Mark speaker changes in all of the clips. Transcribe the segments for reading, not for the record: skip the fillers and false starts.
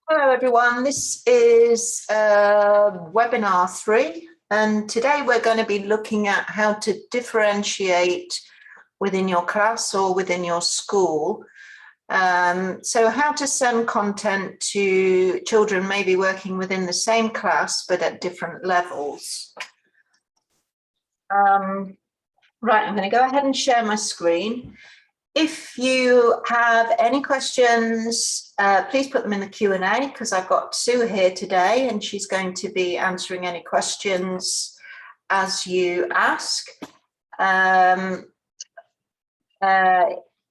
Speaker 1: Hello everyone, this is webinar 3 and today we're going to be looking at how to differentiate within your class or within your school. So how to send content to children maybe working within the same class but at different levels. Right, I'm going to go ahead and share my screen. If you have any questions, please put them in the Q&A because I've got Sue here today and she's going to be answering any questions as you ask.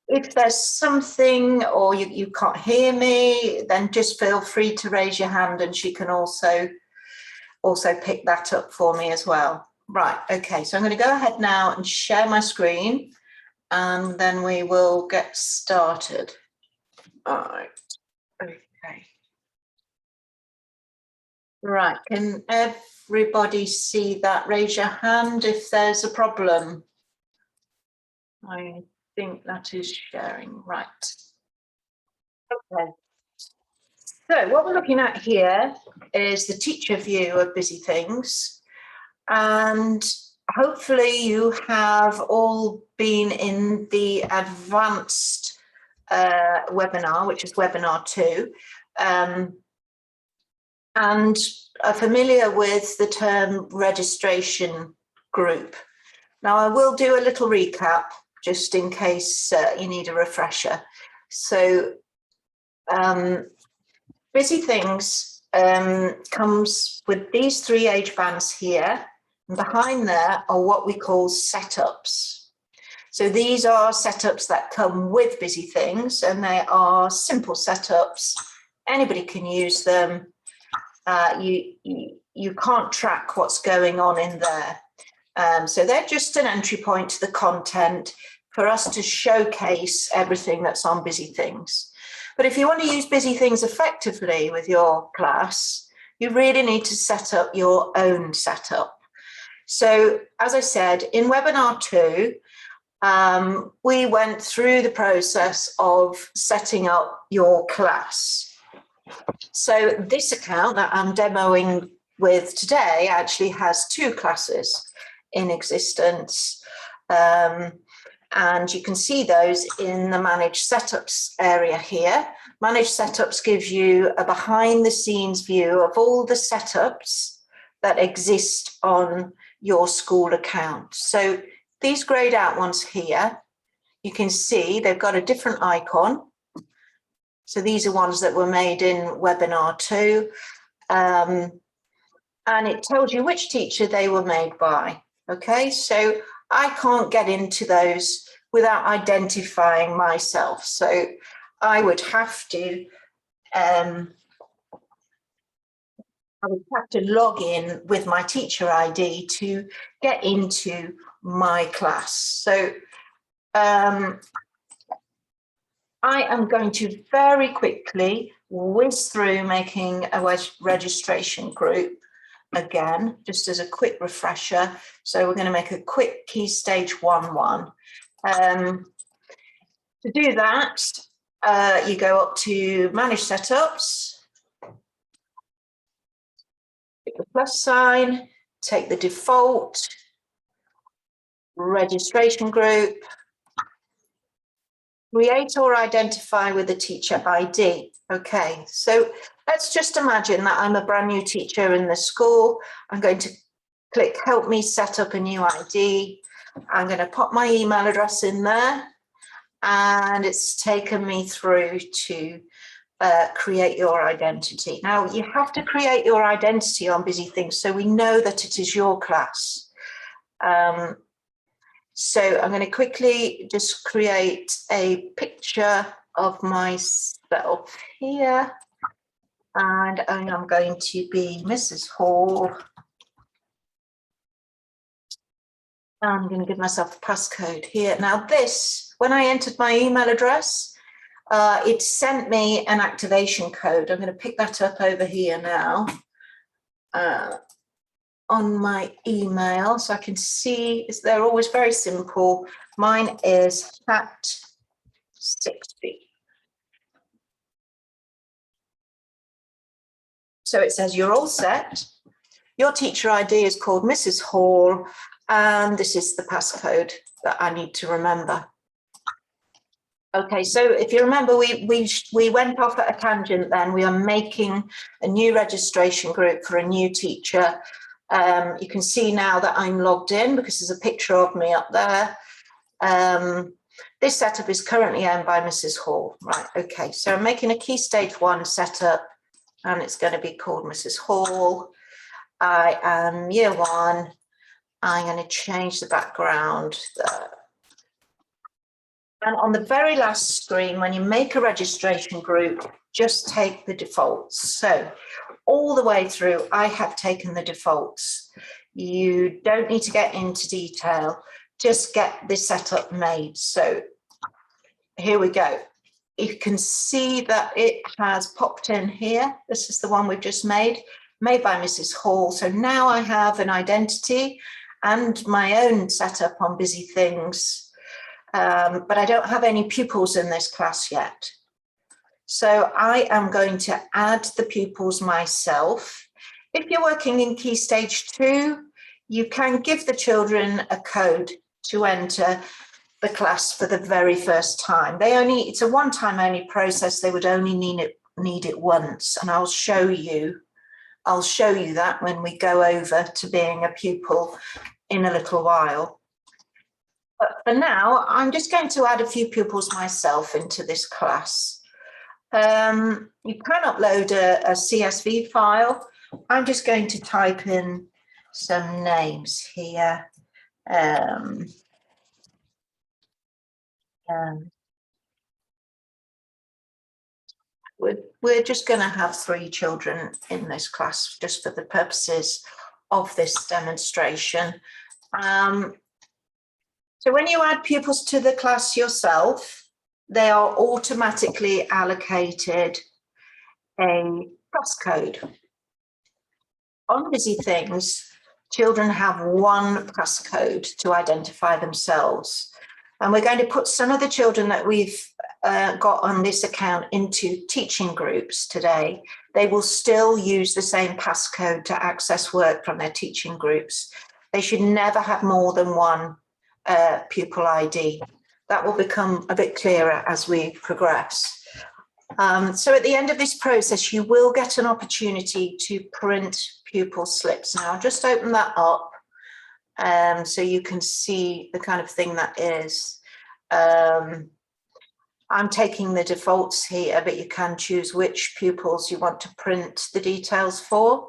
Speaker 1: If there's something or you can't hear me, then just feel free to raise your hand and she can also pick that up for me as well. Right, okay, so I'm going to go ahead now and share my screen. And then we will get started. All right, okay. Right, can everybody see that? Raise your hand if there's a problem. I think that is sharing, right. Okay. So what we're looking at here is the teacher view of Busy Things. And hopefully you have all been in the advanced webinar, which is webinar 2, and are familiar with the term registration group. Now I will do a little recap just in case you need a refresher. So Busy Things comes with these 3 age bands here. And behind there are what we call setups. So these are setups that come with Busy Things and they are simple setups. Anybody can use them. You can't track what's going on in there. So they're just an entry point to the content for us to showcase everything that's on Busy Things. But if you want to use Busy Things effectively with your class, you really need to set up your own setup. So as I said, in webinar 2, we went through the process of setting up your class. So this account that I'm demoing with today actually has 2 classes in existence. And you can see those in the Manage Setups area here. Manage Setups gives you a behind the scenes view of all the setups that exist on your school account. So these grayed out ones here, you can see they've got a different icon. So these are ones that were made in webinar 2. And it tells you which teacher they were made by. Okay, so I can't get into those without identifying myself. So I would have to log in with my teacher ID to get into my class. So I am going to very quickly whiz through making a registration group again, just as a quick refresher. So we're going to make a quick Key Stage 1-1. To do that, you go up to Manage Setups, click the plus sign, take the default, registration group, create or identify with the teacher ID. Okay, so let's just imagine that I'm a brand new teacher in the school. I'm going to click Help Me Set Up a New ID. I'm going to pop my email address in there, and it's taken me through to create your identity. Now, you have to create your identity on Busy Things so we know that it is your class. So I'm going to quickly just create a picture of myself here. And I'm going to be Mrs. Hall. I'm going to give myself a passcode here. Now this, when I entered my email address, it sent me an activation code. I'm going to pick that up over here now on my email so I can see. They're always very simple. Mine is hat 60. So it says you're all set. Your teacher ID is called Mrs. Hall, and this is the passcode that I need to remember. Okay, so if you remember, we went off at a tangent then. We are making a new registration group for a new teacher. You can see now that I'm logged in because there's a picture of me up there. This setup is currently owned by Mrs. Hall. Right, okay, so I'm making a Key Stage 1 setup, and it's going to be called Mrs. Hall. I am Year 1. I'm going to change the background there. And on the very last screen, when you make a registration group, just take the defaults. So all the way through, I have taken the defaults. You don't need to get into detail, just get this setup made. So here we go. You can see that it has popped in here. This is the one we've just made by Mrs. Hall. So now I have an identity and my own setup on Busy Things. But I don't have any pupils in this class yet. So I am going to add the pupils myself. If you're working in Key Stage 2, you can give the children a code to enter the class for the very first time. It's a one-time only process. They would only need it once, and I'll show you that when we go over to being a pupil in a little while. But for now, I'm just going to add a few pupils myself into this class. You can upload a CSV file. I'm just going to type in some names here. We're just going to have 3 children in this class just for the purposes of this demonstration. So when you add pupils to the class yourself, they are automatically allocated a passcode. On Busy Things, children have one passcode to identify themselves. And we're going to put some of the children that we've got on this account into teaching groups today. They will still use the same passcode to access work from their teaching groups. They should never have more than one pupil ID. That will become a bit clearer as we progress. So at the end of this process, you will get an opportunity to print pupil slips. Now, I'll just open that up so you can see the kind of thing that is. I'm taking the defaults here, but you can choose which pupils you want to print the details for.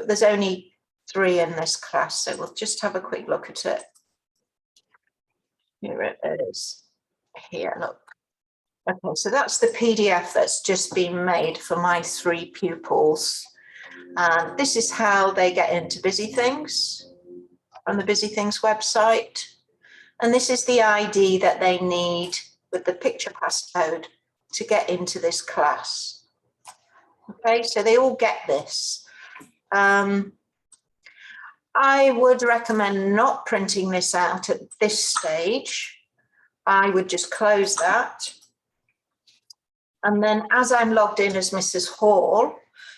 Speaker 1: There's only 3 in this class, so we'll just have a quick look at it. Here it is. Here, look. Okay, so that's the PDF that's just been made for my 3 pupils. And this is how they get into Busy Things on the Busy Things website. And this is the ID that they need with the picture passcode to get into this class. Okay, so they all get this. I would recommend not printing this out at this stage. I would just close that. And then as I'm logged in as Mrs. Hall,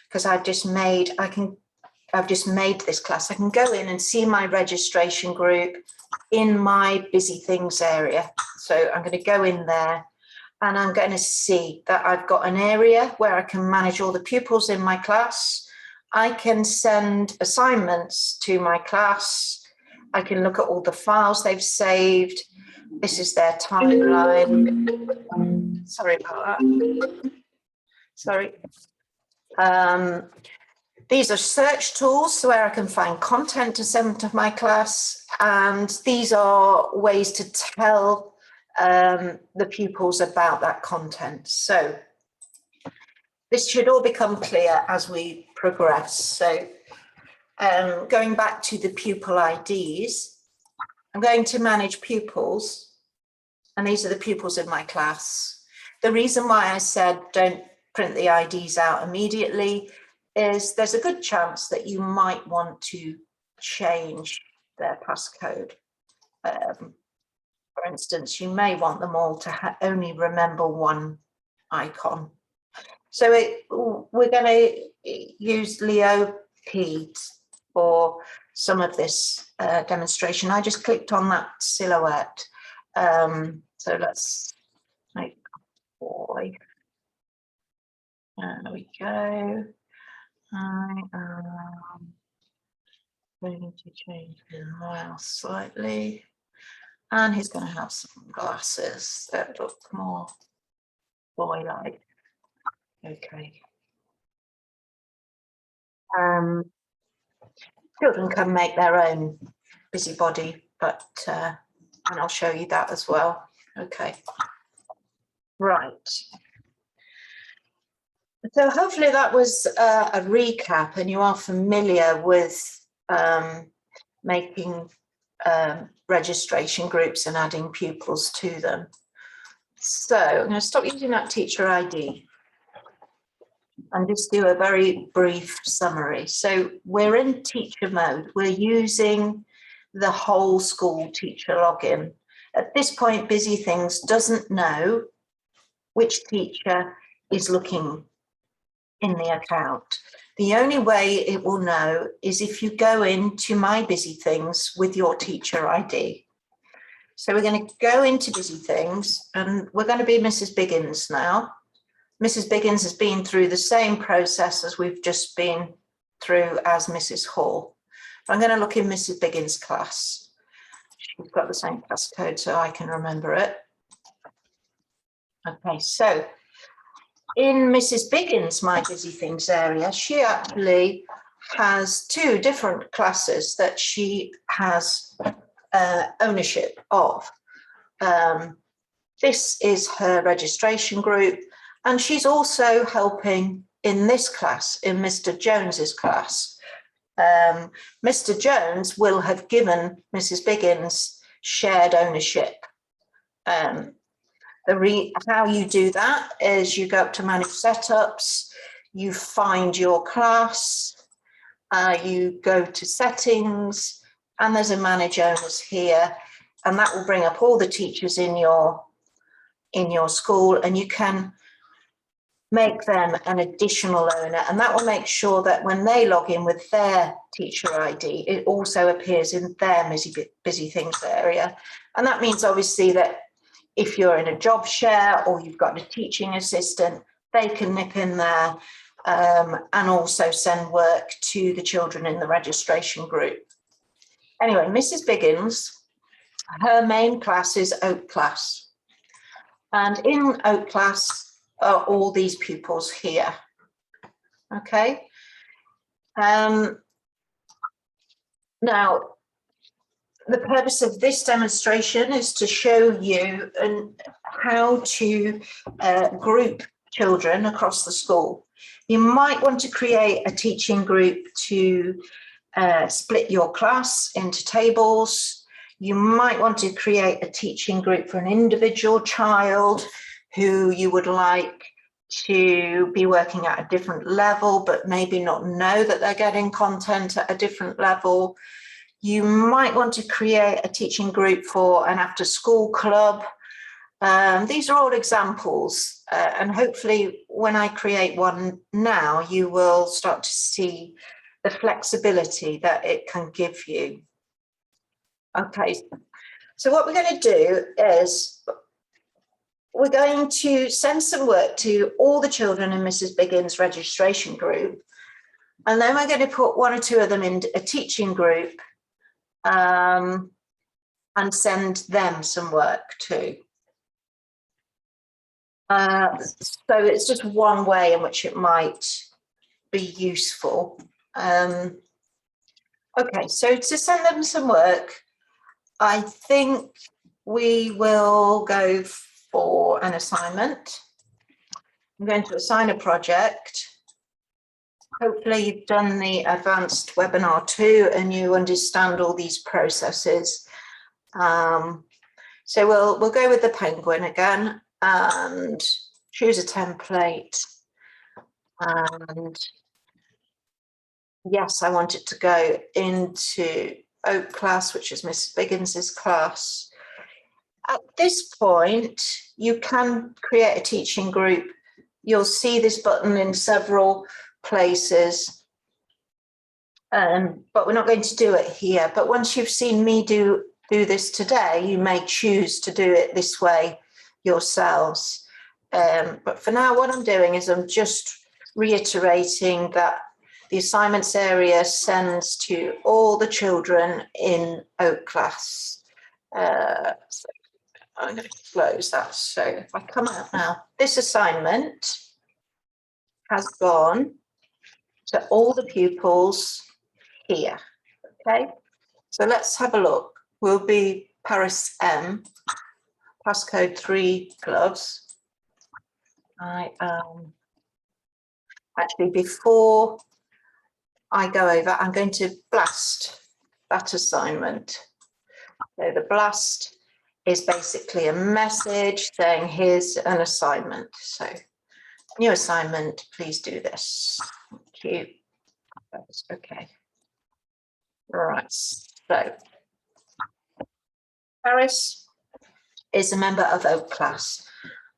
Speaker 1: because I've just made this class, I can go in and see my registration group in my Busy Things area. So I'm going to go in there and I'm going to see that I've got an area where I can manage all the pupils in my class. I can send assignments to my class. I can look at all the files they've saved. This is their timeline. Sorry about that. Sorry. These are search tools where I can find content to send to my class. And these are ways to tell the pupils about that content. So this should all become clear as we progress. So going back to the pupil IDs, I'm going to manage pupils, and these are the pupils in my class. The reason why I said don't print the IDs out immediately is there's a good chance that you might want to change their passcode. For instance, you may want them all to only remember one icon. So we're going to use Leopard for some of this demonstration. I just clicked on that silhouette. So let's make a boy. There we go. I am going to change his mouse slightly. And he's going to have some glasses that look more boy-like. Okay. Children can make their own busybody, but and I'll show you that as well. Okay. Right. So hopefully that was a recap, and you are familiar with making registration groups and adding pupils to them. So I'm going to stop using that teacher ID and just do a very brief summary. So we're in teacher mode. We're using the whole school teacher login. At this point, Busy Things doesn't know which teacher is looking in the account. The only way it will know is if you go into My Busy Things with your teacher ID. So we're going to go into Busy Things, and we're going to be Mrs. Biggins now. Mrs. Biggins has been through the same process as we've just been through as Mrs. Hall. I'm going to look in Mrs. Biggins' class. She's got the same class code, so I can remember it. Okay, so in Mrs. Biggins' My Busy Things area, she actually has two different classes that she has ownership of. This is her registration group, and she's also helping in this class, in Mr. Jones's class. Mr. Jones will have given Mrs. Biggins shared ownership. How you do that is you go up to Manage Setups, you find your class, you go to Settings, and there's a Manage Owners here, and that will bring up all the teachers in your school, and you can make them an additional owner, and that will make sure that when they log in with their teacher ID, it also appears in their Busy Things area. And that means obviously that if you're in a job share or you've got a teaching assistant, they can nip in there and also send work to the children in the registration group. Anyway, Mrs. Biggins, her main class is Oak class. And in Oak class are all these pupils here. Okay. Now, the purpose of this demonstration is to show you how to group children across the school. You might want to create a teaching group to split your class into tables. You might want to create a teaching group for an individual child who you would like to be working at a different level, but maybe not know that they're getting content at a different level. You might want to create a teaching group for an after-school club. These are all examples, and hopefully when I create one now, you will start to see the flexibility that it can give you. Okay, so what we're going to do is we're going to send some work to all the children in Mrs. Biggins' registration group, and then we're going to put one or two of them in a teaching group and send them some work too. So it's just one way in which it might be useful. Okay, so to send them some work, I think we will go for an assignment. I'm going to assign a project. Hopefully you've done the advanced webinar too, and you understand all these processes. So we'll go with the penguin again and choose a template. And yes, I want it to go into Oak class, which is Mrs. Biggins's class. At this point, you can create a teaching group you'll see this button in several places, but we're not going to do it here. But once you've seen me do this today, you may choose to do it this way yourselves. But for now, what I'm doing is I'm just reiterating that the assignments area sends to all the children in Oak class. So I'm going to close that. So if I come out now, this assignment has gone to all the pupils here. Okay, so let's have a look. We'll be Paris M, passcode 3 gloves. Actually, before I go over, I'm going to blast that assignment. So the blast is basically a message saying here's an assignment. So new assignment, please do this. Thank you. That's okay. Right, so Paris is a member of Oak class.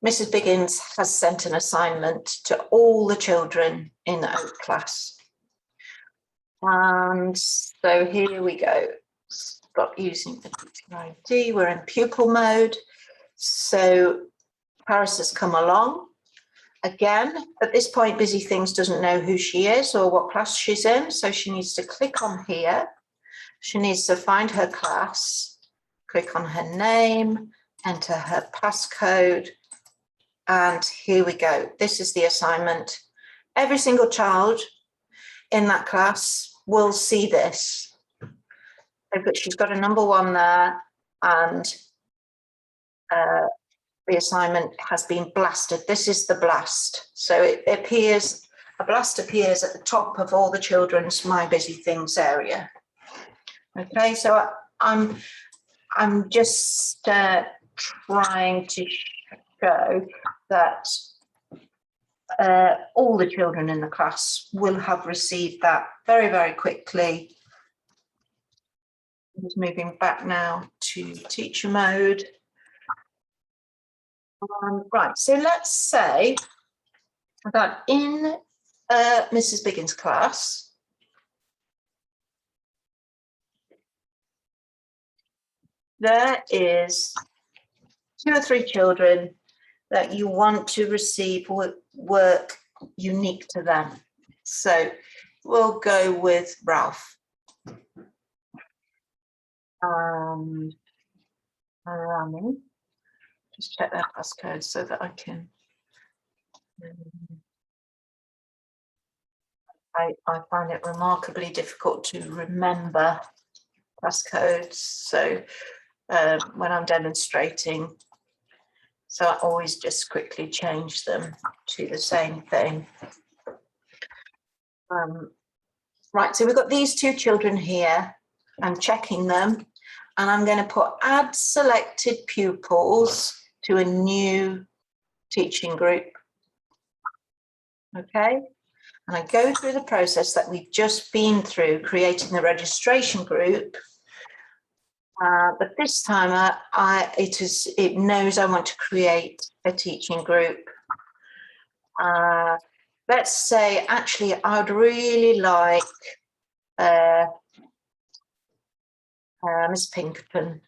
Speaker 1: Mrs. Biggins has sent an assignment to all the children in Oak class. And so here we go. Stop using the teacher ID. We're in pupil mode. So Paris has come along. Again, at this point, Busy Things doesn't know who she is or what class she's in. So she needs to click on here. She needs to find her class, click on her name, enter her passcode. And here we go. This is the assignment. Every single child in that class will see this. But she's got a number 1 there, and the assignment has been blasted. This is the blast. So it appears, a blast appears at the top of all the children's My Busy Things area. Okay, so I'm just trying to show that all the children in the class will have received that very, very quickly. I'm just moving back now to teacher mode. Right, so let's say that in Mrs. Biggins' class, there is 2 or 3 children that you want to receive work unique to them. So we'll go with Ralph. Rami. Just check their passcode so that I can. I find it remarkably difficult to remember passcodes. So when I'm demonstrating, so I always just quickly change them to the same thing. Right, so we've got these 2 children here. I'm checking them, and I'm going to put add selected pupils to a new teaching group. Okay, and I go through the process that we've just been through, creating the registration group. But this time it knows I want to create a teaching group. Let's say, actually, I'd really like Miss Pinkerton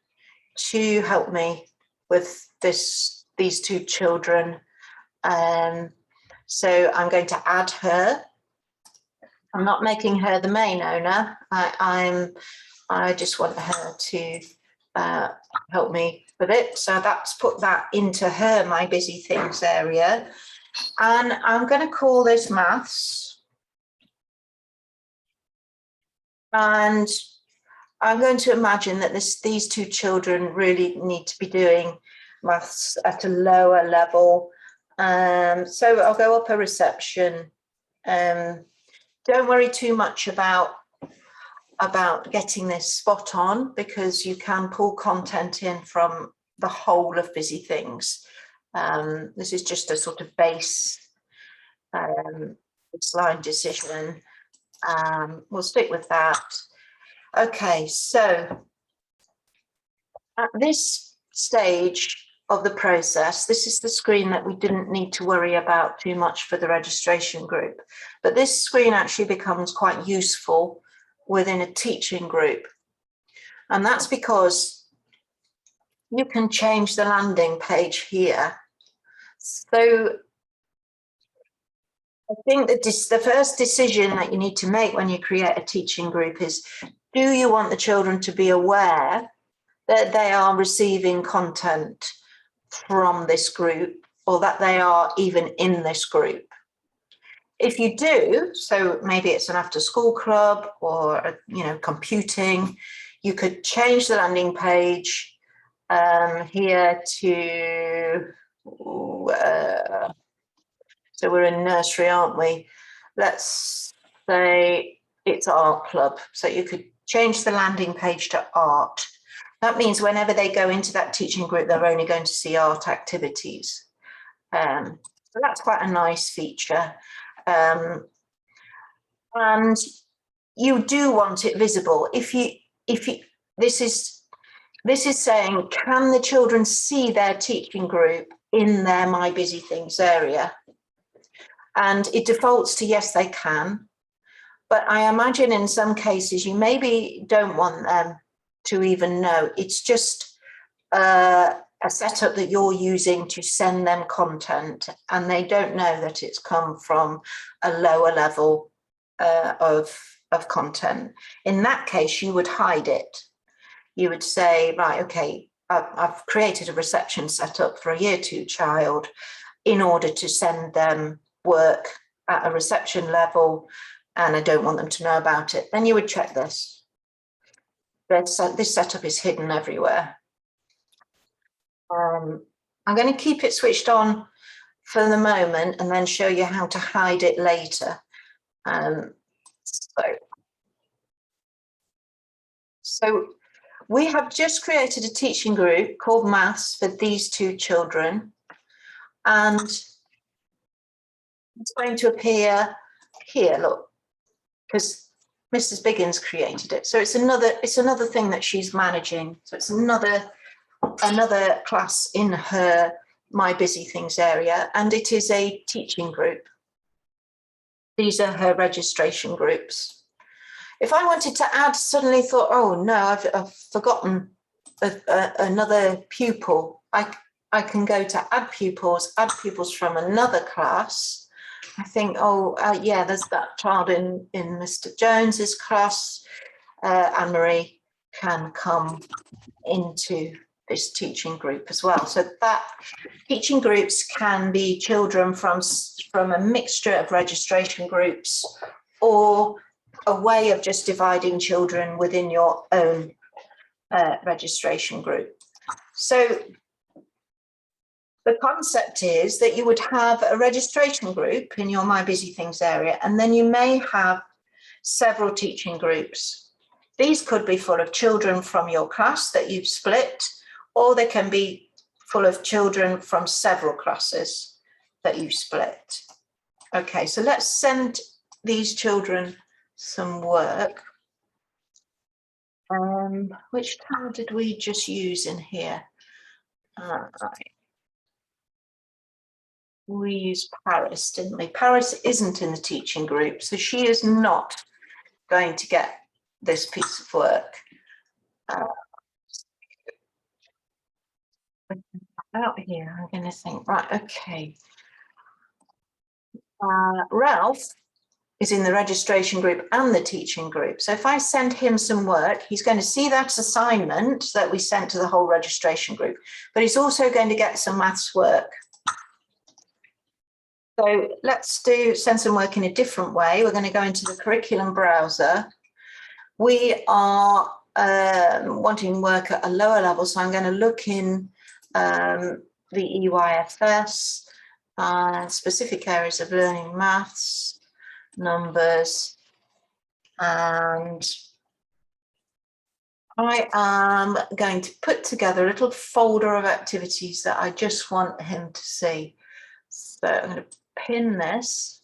Speaker 1: to help me with these 2 children. So I'm going to add her. I'm not making her the main owner. I just want her to help me with it. So that's put that into her My Busy Things area. And I'm going to call this maths. And I'm going to imagine that these 2 children really need to be doing maths at a lower level. So I'll go up a reception. Don't worry too much about getting this spot on, because you can pull content in from the whole of Busy Things. This is just a sort of baseline decision. We'll stick with that. Okay, so at this stage of the process. This is the screen that we didn't need to worry about too much for the registration group, but this screen actually becomes quite useful within a teaching group. And that's because you can change the landing page here. So I think that the first decision that you need to make when you create a teaching group is, do you want the children to be aware that they are receiving content from this group, or that they are even in this group? If you do, so maybe it's an after school club or, you know, computing, you could change the landing page here to, so we're in nursery, aren't we? Let's say it's art club. So you could change the landing page to art. That means whenever they go into that teaching group, they're only going to see art activities. So that's quite a nice feature. And you do want it visible. This is saying, can the children see their teaching group in their My Busy Things area? And it defaults to yes, they can. But I imagine in some cases you maybe don't want them to even know. It's just a setup that you're using to send them content, and they don't know that it's come from a lower level of content. In that case, you would hide it. You would say, right, okay, I've created a reception setup for a Year 2 child in order to send them work at a reception level, and I don't want them to know about it. Then you would check this. This setup is hidden everywhere. I'm going to keep it switched on for the moment and then show you how to hide it later. So we have just created a teaching group called Maths for these 2 children, and it's going to appear here, look, because Mrs. Biggins created it. So it's another thing that she's managing. So it's another class in her My Busy Things area, and it is a teaching group. These are her registration groups. If I wanted to add, suddenly thought, oh no, I've forgotten another pupil, I can go to add pupils from another class. I think, oh, yeah, there's that child in Mr. Jones's class. Anne-Marie can come into this teaching group as well. So that teaching groups can be children from a mixture of registration groups, or a way of just dividing children within your own registration group. So the concept is that you would have a registration group in your My Busy Things area, and then you may have several teaching groups. These could be full of children from your class that you've split, or they can be full of children from several classes that you've split. Okay, so let's send these children some work. Which tile did we just use in here? We used Paris, didn't we? Paris isn't in the teaching group, so she is not going to get this piece of work. Out here, I'm going to think, right, okay. Ralph is in the registration group and the teaching group. So if I send him some work, he's going to see that assignment that we sent to the whole registration group, but he's also going to get some maths work. So let's send some work in a different way. We're going to go into the curriculum browser. We are wanting work at a lower level, so I'm going to look in the EYFS, specific areas of learning maths, numbers, and I am going to put together a little folder of activities that I just want him to see. So I'm going to pin this.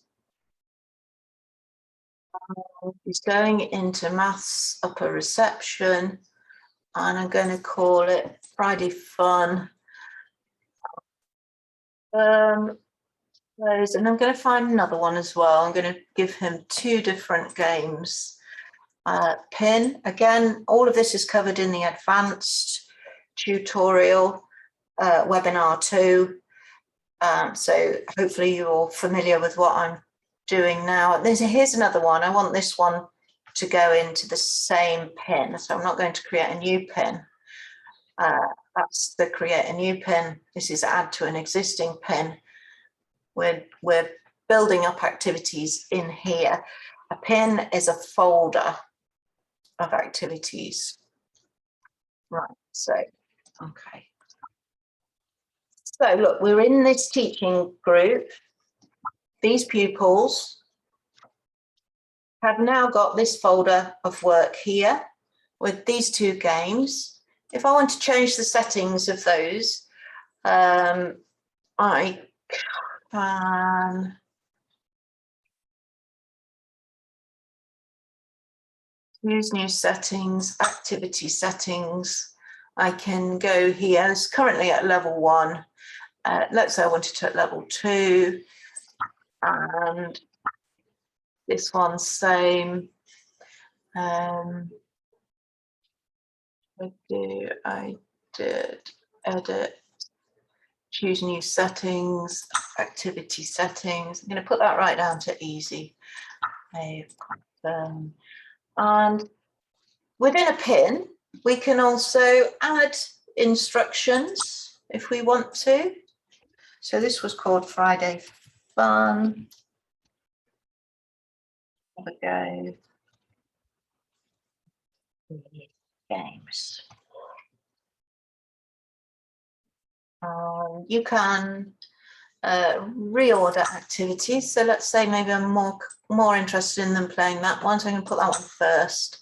Speaker 1: He's going into maths upper reception, and I'm going to call it Friday Fun Those, and I'm going to find another one as well. I'm going to give him 2 different games. Pin, again, all of this is covered in the advanced tutorial webinar 2. So hopefully you're all familiar with what I'm doing now. Here's another one. I want this one to go into the same pin, so I'm not going to create a new pin. That's the create a new pin. This is add to an existing pin. We're building up activities in here. A pin is a folder of activities. Right, so, okay. So look, we're in this teaching group. These pupils have now got this folder of work here with these 2 games. If I want to change the settings of those, I can use new settings, activity settings. I can go here. It's currently at level 1. Let's say I want it at level 2. And this one's same. I did edit, choose new settings, activity settings. I'm going to put that right down to easy. And within a pin, we can also add instructions if we want to. So this was called Friday Fun. Have a go. Games. You can reorder activities. So let's say maybe I'm more interested in them playing that one, so I'm going to put that one first.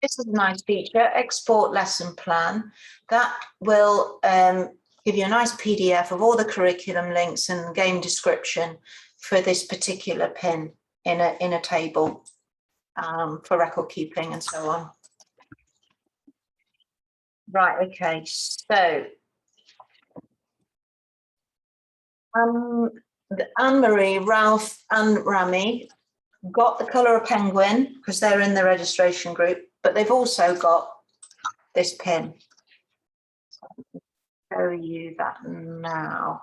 Speaker 1: This is a nice feature, export lesson plan. That will give you a nice PDF of all the curriculum links and game description for this particular pin in a table for record keeping and so on. Right, okay, so Anne-Marie, Ralph and Rami got the colour of penguin because they're in the registration group, but they've also got this pin. So I'll show you that now.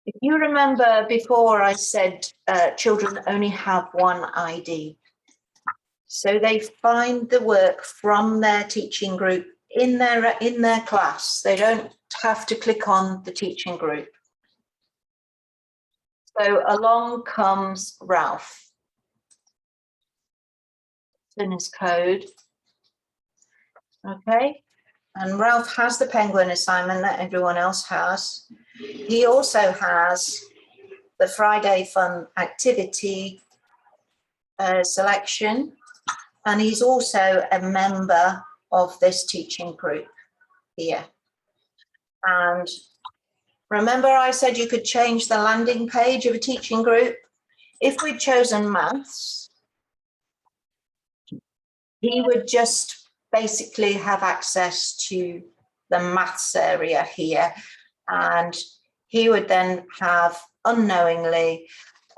Speaker 1: If you remember before I said children only have one ID. So they find the work from their teaching group in their class. They don't have to click on the teaching group. So along comes Ralph. In his code. Okay. And Ralph has the penguin assignment that everyone else has. He also has the Friday Fun activity selection. And he's also a member of this teaching group here. And remember I said you could change the landing page of a teaching group? If we'd chosen maths, he would just basically have access to the maths area here. And he would then have unknowingly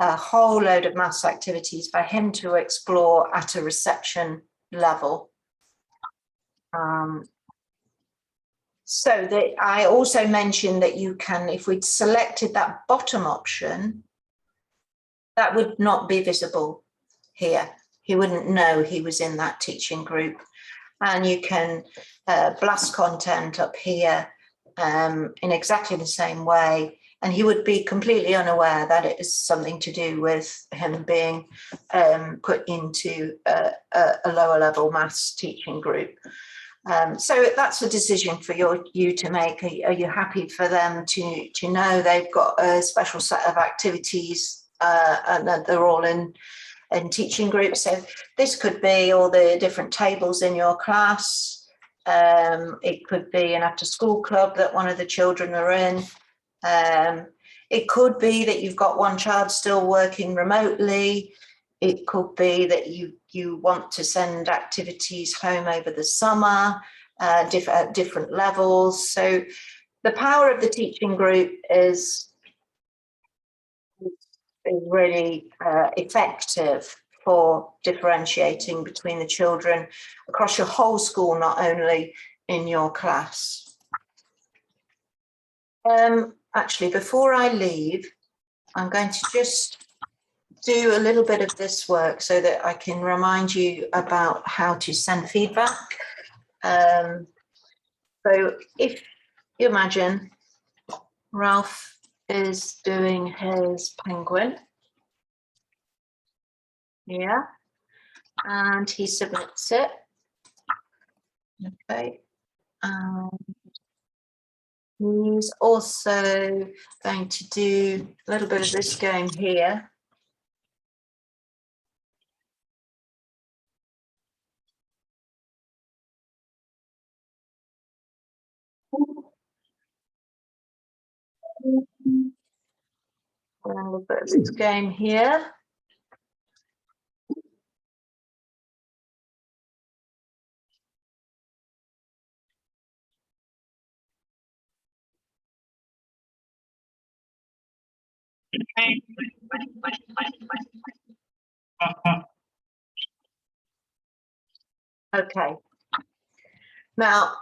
Speaker 1: a whole load of maths activities for him to explore at a reception level. So that I also mentioned that you can, if we'd selected that bottom option, that would not be visible here. He wouldn't know he was in that teaching group. And you can blast content up here in exactly the same way. And he would be completely unaware that it is something to do with him being put into a lower level maths teaching group. So that's a decision for you to make. Are you happy for them to know they've got a special set of activities and that they're all in teaching groups? So this could be all the different tables in your class. It could be an after school club that one of the children are in. It could be that you've got one child still working remotely. It could be that you want to send activities home over the summer. different levels. So the power of the teaching group is really effective for differentiating between the children across your whole school, not only in your class. Actually, before I leave, I'm going to just do a little bit of this work so that I can remind you about how to send feedback. So if you imagine Ralph is doing his penguin, yeah, and he submits it, okay, he's also going to do a little bit of this game here. A little bit of this game here. Okay. Now,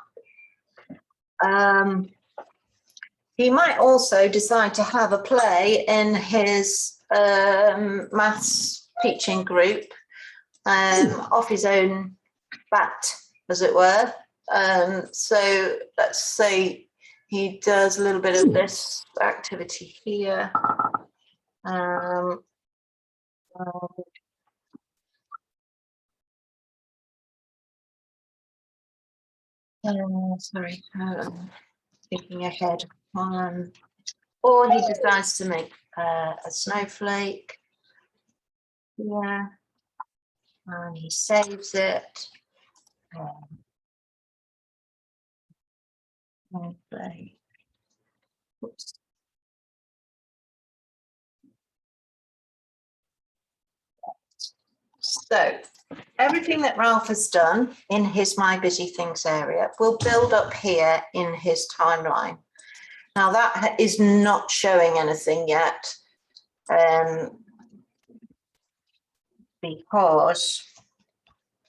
Speaker 1: he might also decide to have a play in his maths teaching group off his own bat, as it were. So let's say he does a little bit of this activity here. Sorry, thinking ahead. Or he decides to make a snowflake. Yeah, and he saves it. Snowflake. Oops. So everything that Ralph has done in his My Busy Things area will build up here in his timeline. Now that is not showing anything yet because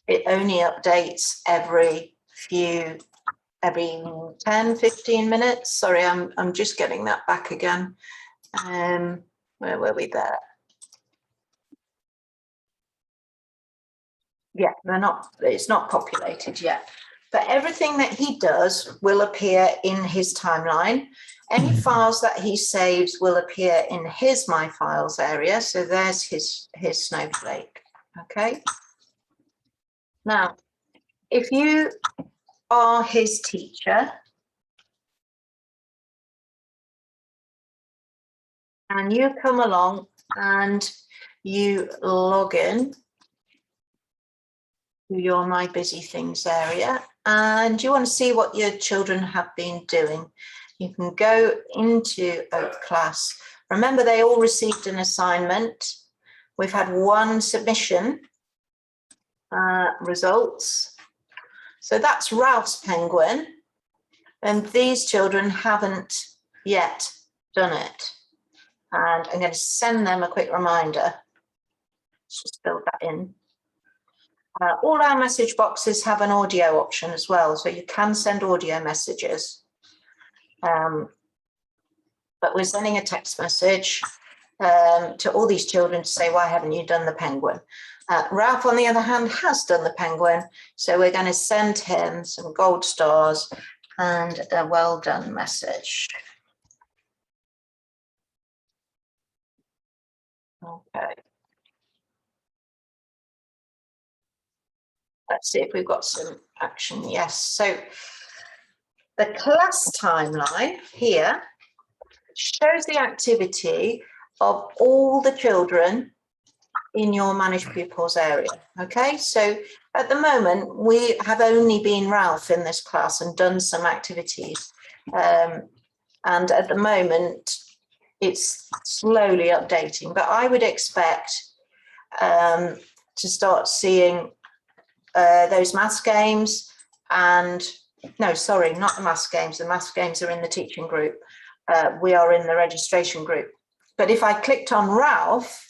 Speaker 1: it only updates every 10, 15 minutes. Sorry, I'm just getting that back again. Where were we there? Yeah, it's not populated yet. But everything that he does will appear in his timeline. Any files that he saves will appear in his My Files area. So there's his snowflake. Okay. Now, if you are his teacher and you come along and you log in to your My Busy Things area and you want to see what your children have been doing, you can go into Oak Class. Remember, they all received an assignment. We've had one submission results. So that's Ralph's penguin. And these children haven't yet done it. And I'm going to send them a quick reminder. Let's just build that in. All our message boxes have an audio option as well, so you can send audio messages. But we're sending a text message to all these children to say, why haven't you done the penguin? Ralph, on the other hand, has done the penguin, so we're going to send him some gold stars and a well done message. Okay. Let's see if we've got some action. Yes. So the class timeline here shows the activity of all the children in your Manage Pupils area. Okay, so at the moment, we have only been Ralph in this class and done some activities. And at the moment, it's slowly updating, but I would expect to start seeing those maths games and no, sorry, not the maths games. The maths games are in the teaching group. We are in the registration group. But if I clicked on Ralph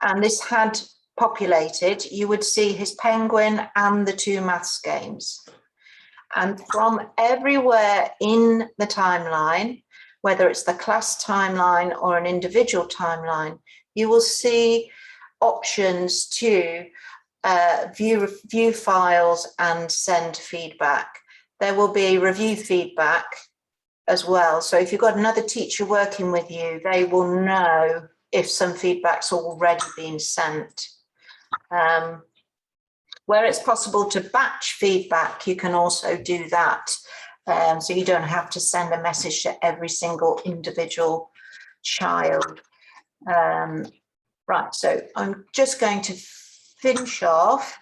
Speaker 1: and this had populated, you would see his penguin and the 2 maths games. And from everywhere in the timeline, whether it's the class timeline or an individual timeline, you will see options to view files and send feedback. There will be review feedback as well. So if you've got another teacher working with you, they will know if some feedback's already been sent. Where it's possible to batch feedback, you can also do that. So you don't have to send a message to every single individual child. Right, so I'm just going to finish off.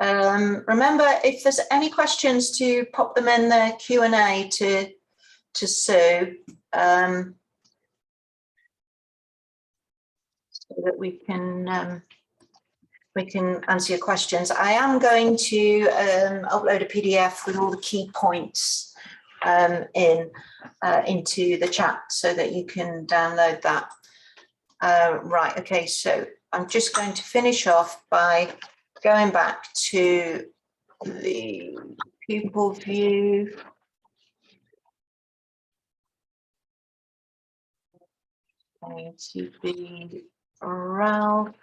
Speaker 1: Remember, if there's any questions, to pop them in the Q&A to Sue, so that we can answer your questions. I am going to upload a PDF with all the key points into the chat so that you can download that. Right, okay, so I'm just going to finish off by going back to the pupil view. Going to be Ralph.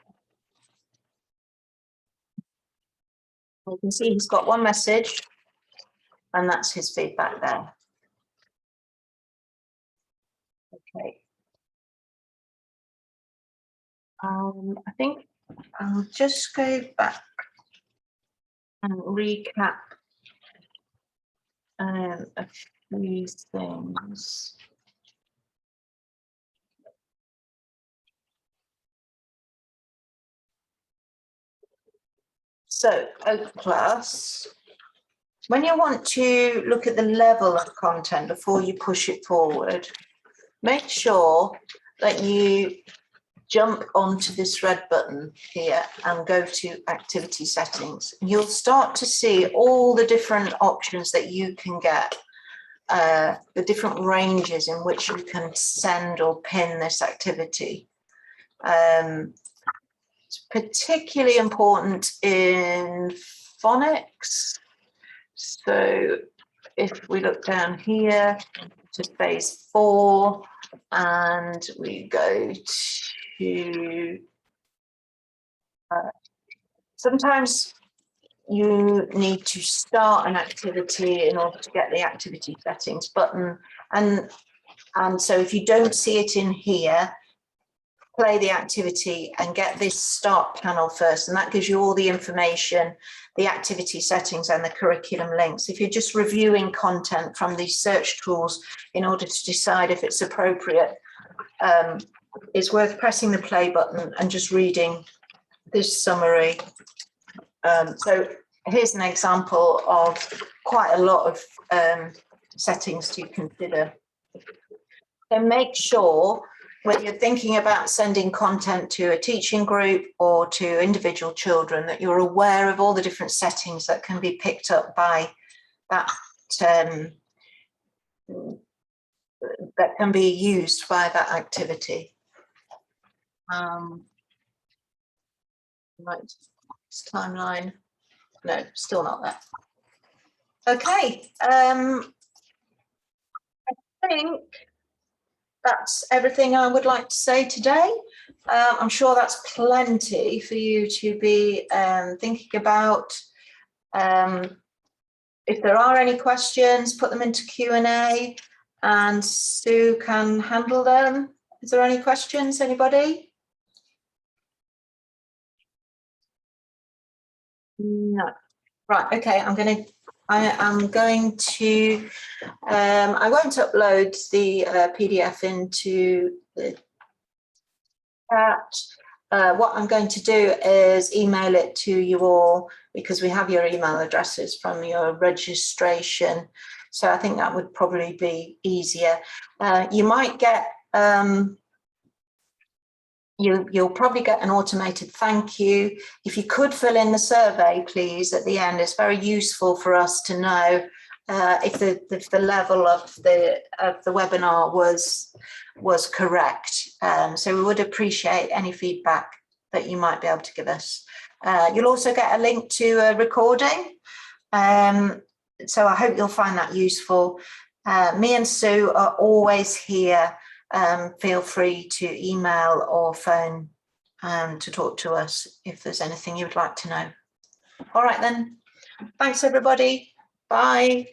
Speaker 1: You can see he's got one message, and that's his feedback there. Okay. I think I'll just go back and recap a few things. So, Oak Plus, when you want to look at the level of content before you push it forward, make sure that you jump onto this red button here and go to activity settings. You'll start to see all the different options that you can get, the different ranges in which you can send or pin this activity. It's particularly important in phonics. So if we look down here to phase 4 and we go to sometimes you need to start an activity in order to get the activity settings button, and so if you don't see it in here, play the activity and get this start panel first, and that gives you all the information, the activity settings and the curriculum links. If you're just reviewing content from these search tools in order to decide if it's appropriate, it's worth pressing the play button and just reading this summary. So here's an example of quite a lot of settings to consider. So make sure when you're thinking about sending content to a teaching group or to individual children that you're aware of all the different settings that can be picked up by that that can be used by that activity. Right, timeline. No, still not there. Okay, I think that's everything I would like to say today. I'm sure that's plenty for you to be thinking about. If there are any questions, put them into Q&A and Sue can handle them. Is there any questions, anybody? No. Right, okay, I am going to, I won't upload the PDF into the chat. What I'm going to do is email it to you all because we have your email addresses from your registration. So I think that would probably be easier. You might get, you'll probably get an automated thank you. If you could fill in the survey, please, at the end, it's very useful for us to know if the level of the webinar was correct. So we would appreciate any feedback that you might be able to give us. You'll also get a link to a recording. So I hope you'll find that useful. Me and Sue are always here. Feel free to email or phone to talk to us if there's anything you would like to know. All right then. Thanks everybody. Bye.